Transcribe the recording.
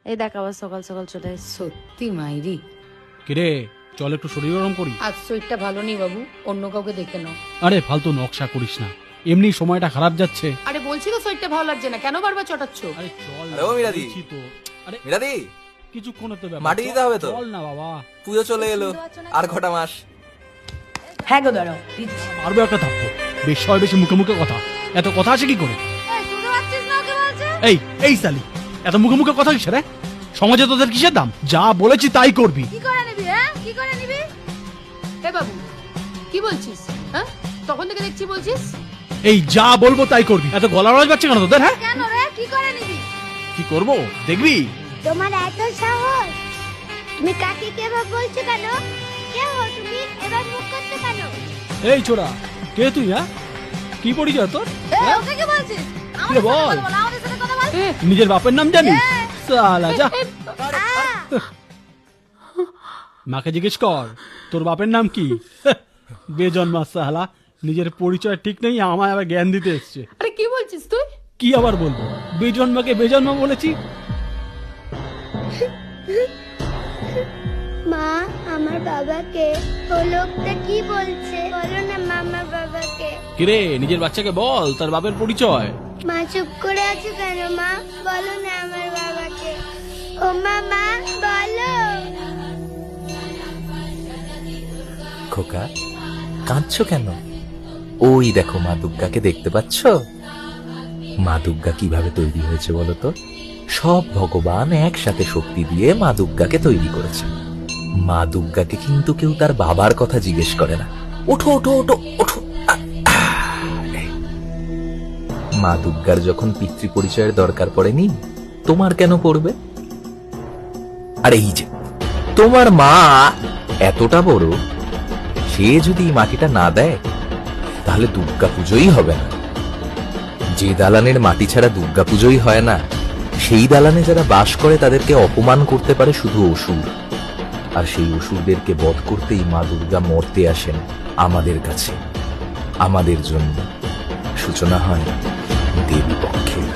এই দেখ আবার সকাল সকাল চলে এসেছে। সত্যি মাইরি। কিরে চল একটু শরীর গরম করি। আজ শরীরটা ভালো নেই বাবু, অন্য কাউকে দেখে নাও। আরে ফালতু নকশা করিস না, এমনি সময়টা খারাপ যাচ্ছে। আরে বলছি তো শরীরটা ভালো লাগছে না, কেন বারবার চটাচ্ছ? আরে চল আরে ও মিরাদি। বলছি তো। আরে মিরাদি, কিছুক্ষণ তো ব্যাপার, মাটি দিতে হবে তো। চল না বাবা। পুজো চলে এলো, আর কটা মাস। হ্যাঁ গো দাঁড়াও। মারবো একটা থাপ্পড়, বেশ হয় বেশি মুখে মুখে কথা, এত কথা আছে কি করে? এই এই সালি, এত মুখে মুখে কথা কিসের রে? সমাজে তোদের কিসের দাম? যা বলেছি তাই করবি। কি করে নিবি? হ্যাঁ কি করে নিবি? এ বাবু কি বলছিস? হ্যাঁ তখন থেকে দেখছি বলছিস। এই যা বলবো তাই করবি, এত গলা রজ পাচ্ছে কেন তোদের? হ্যাঁ কেন রে, কি করে নিবি? কি করবো দেখবি। তোমার এত সাহস, তুমি কাকে কেভাবে বলছো কেন? কে হো তুমি? এবার মুখ করতে কেন? এই ছোড়া, কে তুই? হ্যাঁ কি পরিচয় তোর? এ ওকে কি বলছিস? কি রে বল, আমাদের সাথে কথা বল। নিজের বাপের নাম জানিস? সালা যা, মাকে জিজ্ঞেস কর তোর বাপের নাম কি। বেজন্মা সালা, নিজের পরিচয় ঠিক নেই, আমায় আবার জ্ঞান দিতে এসছে। আরে কি বলছিস তুই? কি আবার বলবো, বেজন্মাকে বেজন্মা বলেছি। মা, আমার বাবাকে। ও লোকটা কি বলছে? বলো না মা, আমার বাবাকে। কিরে নিজের বাচ্চাকে বল তার বাপের পরিচয়। মা চুপ করে আছো কেন মা? বলো না আমার বাবাকে। ও মা, মা বলো। খোকা, কাঁদছো কেন? ওই দেখো মা দুর্গাকে দেখতে পাচ্ছ? মা দুর্গা কিভাবে তৈরি হয়েছে বলো তো? সব ভগবান একসাথে শক্তি দিয়ে মা দুর্গাকে তৈরি করেছে। মা দুর্গাকে কিন্তু কেউ তার বাবার কথা জিজ্ঞেস করে না। ওঠো ওঠো ওঠো ওঠো। মা দুর্গার যখন পিতৃ পরিচয়ের দরকার পড়েনি, তোমার কেন পড়বে? আর এই যে তোমার মা এতটা বড়, সে যদি এই মাটিটা না দেয় তাহলে দুর্গা পুজোই হবে না। যে দালানের মাটি ছাড়া দুর্গা পুজোই হয় না, সেই দালানে যারা বাস করে তাদেরকে অপমান করতে পারে শুধু অসুর। আর সেই অসুরদেরকে বধ করতেই মা দুর্গা মরতে আসেন আমাদের কাছে। আমাদের জন্য সূচনা হয় দেবী পক্ষের।